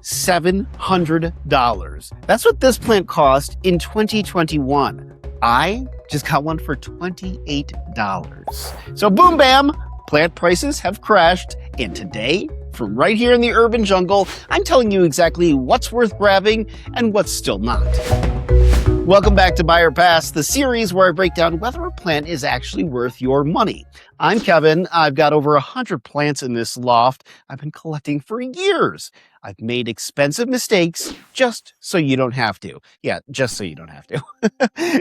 $700. That's what this plant cost in 2021. I just got one for $28. So boom, bam, plant prices have crashed. And today, from right here in the urban jungle, I'm telling you exactly what's worth grabbing and what's still not. Welcome back to Buy or Pass, the series where I break down whether a plant is actually worth your money. I'm Kevin. I've got over 100 plants in this loft I've been collecting for years. I've made expensive mistakes just so you don't have to. Yeah, just so you don't have to.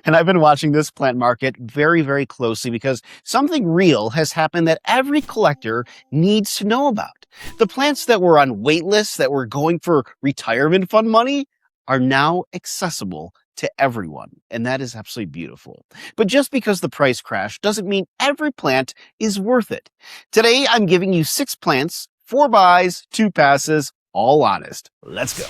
And I've been watching this plant market very, very closely because something real has happened that every collector needs to know about. The plants that were on wait lists that were going for retirement fund money are now accessible to everyone, and that is absolutely beautiful. But just because the price crashed doesn't mean every plant is worth it. Today, I'm giving you 6 plants, 4 buys, 2 passes, all honest. Let's go.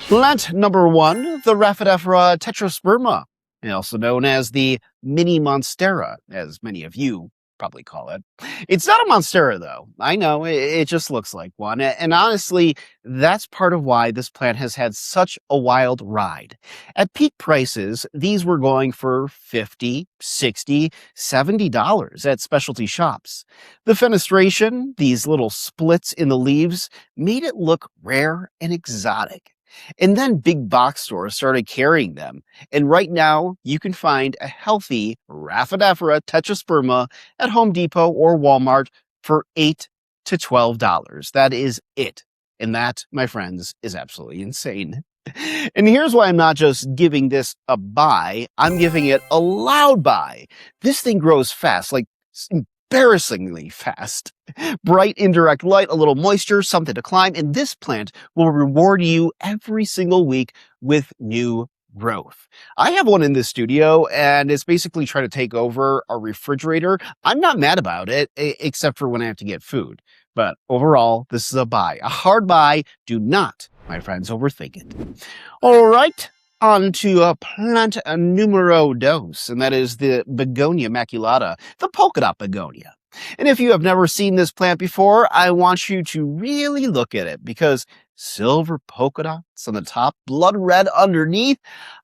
Plant number 1, the Rhaphidophora Tetrasperma, also known as the mini monstera, as many of you probably call it. It's not a monstera though. I know, it just looks like one. And honestly, that's part of why this plant has had such a wild ride. At peak prices, these were going for $50, $60, $70 at specialty shops. The fenestration, these little splits in the leaves, made it look rare and exotic. And then big box stores started carrying them. And right now, you can find a healthy Rhaphidophora Tetrasperma at Home Depot or Walmart for $8 to $12. That is it. And that, my friends, is absolutely insane. And here's why I'm not just giving this a buy, I'm giving it a loud buy. This thing grows fast, like embarrassingly fast. Bright indirect light, a little moisture, something to climb, and this plant will reward you every single week with new growth. I have one in the studio, and it's basically trying to take over our refrigerator. I'm not mad about it, except for when I have to get food. But overall, this is a buy. A hard buy. Do not, my friends, overthink it. All right. On to plant numero dos, and that is the Begonia Maculata, the polka dot begonia. And if you have never seen this plant before, I want you to really look at it because silver polka dots on the top, blood red underneath.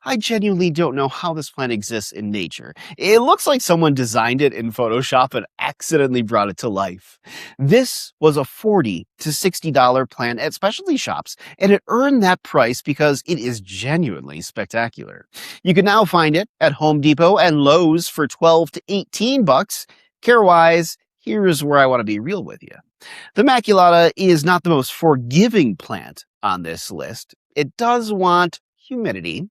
I genuinely don't know how this plant exists in nature. It looks like someone designed it in Photoshop and accidentally brought it to life. This was a $40 to $60 plant at specialty shops, and it earned that price because it is genuinely spectacular. You can now find it at Home Depot and Lowe's for $12 to $18. Care-wise, here's where I want to be real with you. The Maculata is not the most forgiving plant on this list. It does want humidity.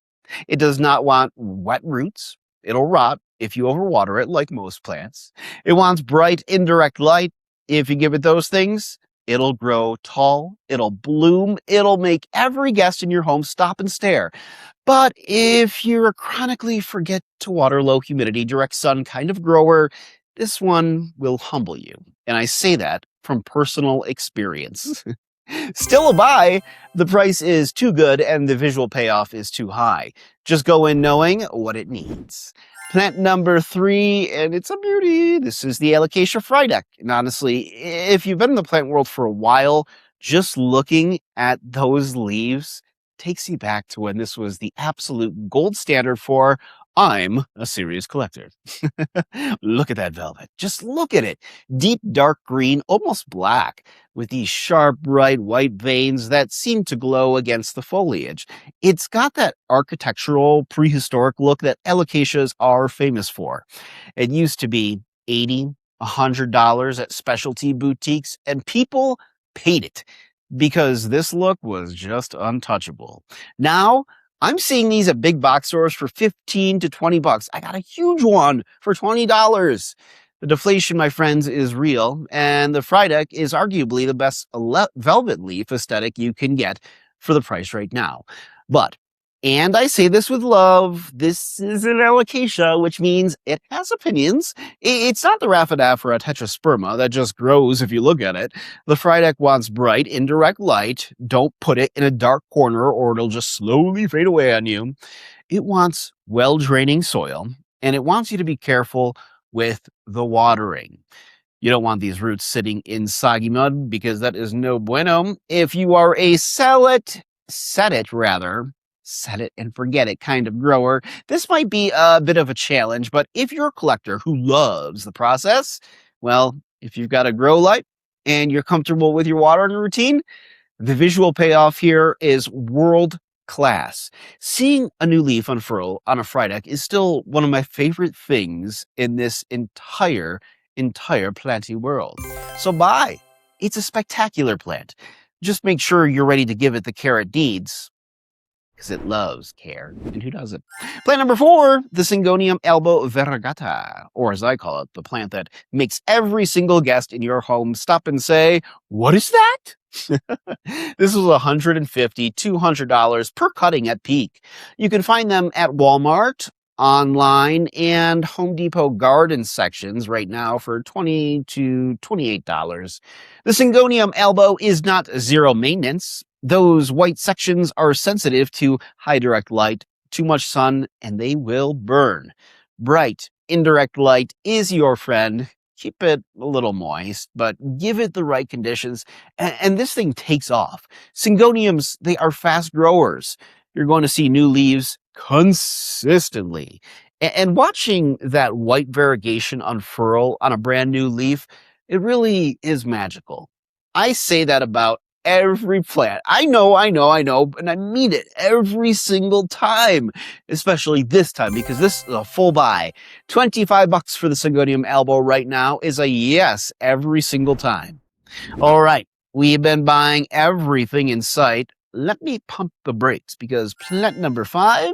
It does not want wet roots. It'll rot if you overwater it, like most plants. It wants bright, indirect light. If you give it those things, it'll grow tall. It'll bloom. It'll make every guest in your home stop and stare. But if you're a chronically forget to water, low humidity, direct sun kind of grower, this one will humble you. And I say that from personal experience. Still a buy. The price is too good and the visual payoff is too high. Just go in knowing what it needs. Plant number 3, and it's a beauty. This is the Alocasia Frydek. And honestly, if you've been in the plant world for a while, just looking at those leaves takes you back to when this was the absolute gold standard for I'm a serious collector. Look at that velvet. Just look at it. Deep dark green, almost black, with these sharp, bright white veins that seem to glow against the foliage. It's got that architectural, prehistoric look that alocasias are famous for. It used to be $80, $100 at specialty boutiques, and people paid it because this look was just untouchable. Now, I'm seeing these at big box stores for $15 to $20. I got a huge one for $20. The deflation, my friends, is real, and the Frydek is arguably the best velvet leaf aesthetic you can get for the price right now. But, and I say this with love, this is an alocasia, which means it has opinions. It's not the Rhaphidophora Tetrasperma that just grows if you look at it. The Frydek wants bright, indirect light. Don't put it in a dark corner or it'll just slowly fade away on you. It wants well-draining soil, and it wants you to be careful with the watering. You don't want these roots sitting in soggy mud because that is no bueno. If you are a set it and forget it kind of grower, this might be a bit of a challenge, but if you're a collector who loves the process, well, if you've got a grow light and you're comfortable with your watering routine, the visual payoff here is world class. Seeing a new leaf unfurl on a Frydek is still one of my favorite things in this entire planty world. So buy. It's a spectacular plant. Just make sure you're ready to give it the care it needs, because it loves care. And who doesn't? Plant number 4, the Syngonium Albo Variegata, or as I call it, the plant that makes every single guest in your home stop and say, "What is that?" This was $150, $200 per cutting at peak. You can find them at Walmart, online, and Home Depot garden sections right now for $20 to $28. The Syngonium Albo is not zero maintenance. Those white sections are sensitive to high direct light, too much sun, and they will burn. Bright, indirect light is your friend. Keep it a little moist, but give it the right conditions, and this thing takes off. Syngoniums, they are fast growers. You're going to see new leaves consistently. And watching that white variegation unfurl on a brand new leaf, it really is magical. I say that about every plant. I know, and I mean it every single time, especially this time, because this is a full buy. $25 for the Syngonium Albo right now is a yes every single time. All right, we've been buying everything in sight. Let me pump the brakes, because plant number 5,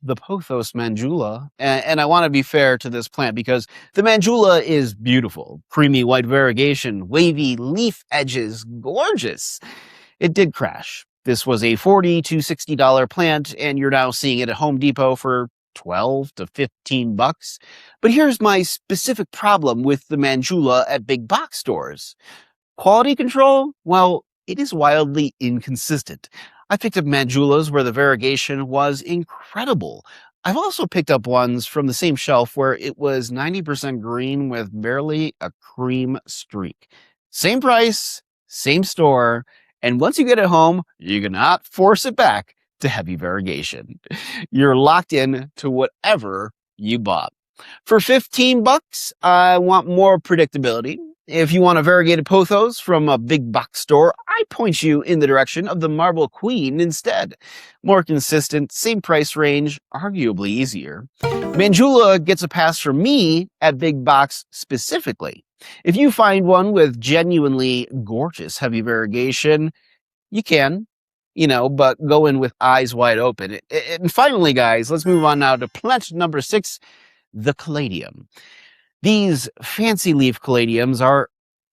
the Pothos Manjula, and I want to be fair to this plant because the Manjula is beautiful. Creamy white variegation, wavy leaf edges, gorgeous. It did crash. This was a $40 to $60 plant, and you're now seeing it at Home Depot for $12 to $15. But here's my specific problem with the Manjula at big box stores. Quality control? Well, it is wildly inconsistent. I picked up Manjulas where the variegation was incredible. I've also picked up ones from the same shelf where it was 90% green with barely a cream streak. Same price, same store, and once you get it home, you cannot force it back to heavy variegation. You're locked in to whatever you bought. For $15, I want more predictability. If you want a variegated pothos from a big box store, I point you in the direction of the Marble Queen instead. More consistent, same price range, arguably easier. Manjula gets a pass from me at big box specifically. If you find one with genuinely gorgeous heavy variegation, you can, but go in with eyes wide open. And finally, guys, let's move on now to plant number 6, the Caladium. These fancy leaf caladiums are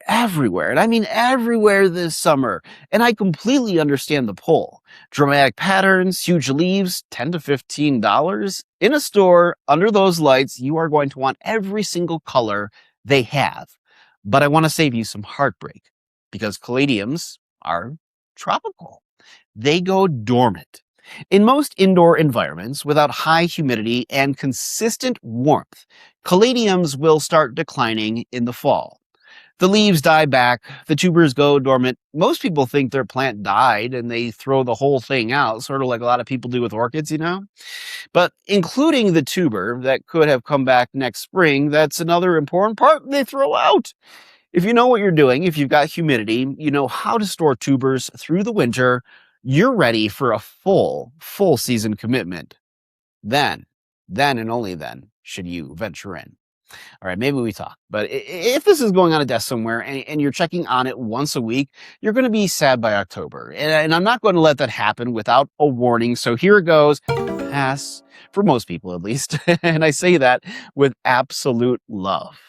everywhere, and I mean everywhere this summer, and I completely understand the pull. Dramatic patterns, huge leaves, $10 to $15. In a store, under those lights, you are going to want every single color they have. But I want to save you some heartbreak, because caladiums are tropical. They go dormant. In most indoor environments, without high humidity and consistent warmth, caladiums will start declining in the fall. The leaves die back, the tubers go dormant. Most people think their plant died and they throw the whole thing out, sort of like a lot of people do with orchids, But including the tuber that could have come back next spring, that's another important part they throw out. If you know what you're doing, if you've got humidity, you know how to store tubers through the winter, you're ready for a full season commitment. Then and only then should you venture in. All right, maybe we talk. But if this is going on a desk somewhere and you're checking on it once a week, you're going to be sad by October. And I'm not going to let that happen without a warning. So here it goes. Pass, for most people at least. And I say that with absolute love.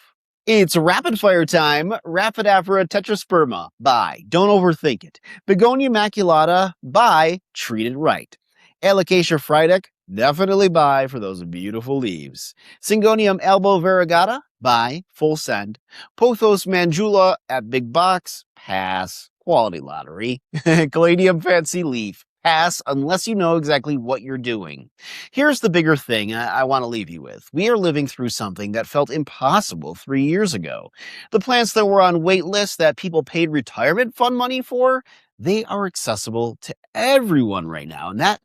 It's rapid fire time. Rhaphidophora Tetrasperma. Buy. Don't overthink it. Begonia Maculata. Buy. Treat it right. Alocasia Frydek. Definitely buy for those beautiful leaves. Syngonium Albo Variegata. Buy. Full send. Pothos Manjula at big box. Pass. Quality lottery. Caladium Fancy Leaf. pass unless you know exactly what you're doing. Here's the bigger thing I want to leave you with. We are living through something that felt impossible 3 years ago. The plants that were on wait lists that people paid retirement fund money for, they are accessible to everyone right now. And that,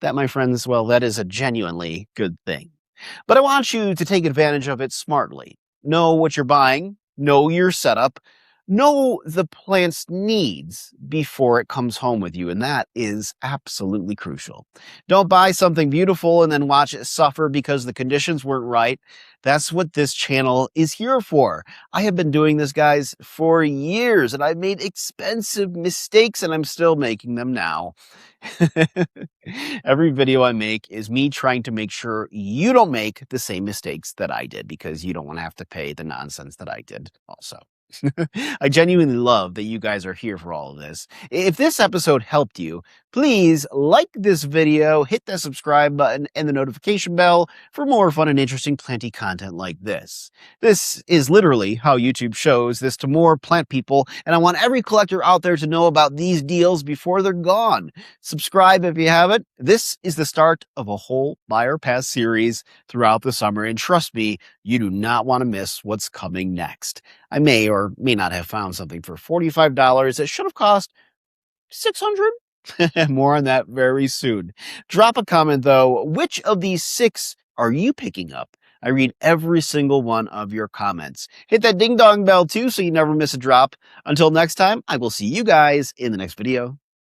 my friends, well, that is a genuinely good thing. But I want you to take advantage of it smartly. Know what you're buying, know your setup, know the plant's needs before it comes home with you, and that is absolutely crucial. Don't buy something beautiful and then watch it suffer because the conditions weren't right. That's what this channel is here for. I have been doing this, guys, for years, and I've made expensive mistakes, and I'm still making them now. Every video I make is me trying to make sure you don't make the same mistakes that I did, because you don't want to have to pay the nonsense that I did also. I genuinely love that you guys are here for all of this. If this episode helped you, please like this video, hit the subscribe button and the notification bell for more fun and interesting planty content like this. This is literally how YouTube shows this to more plant people, and I want every collector out there to know about these deals before they're gone. Subscribe if you haven't. This is the start of a whole Buy or Pass series throughout the summer, and trust me, you do not want to miss what's coming next. I may or may not have found something for $45 that should have cost $600. More on that very soon. Drop a comment, though. Which of these 6 are you picking up? I read every single one of your comments. Hit that ding-dong bell, too, so you never miss a drop. Until next time, I will see you guys in the next video.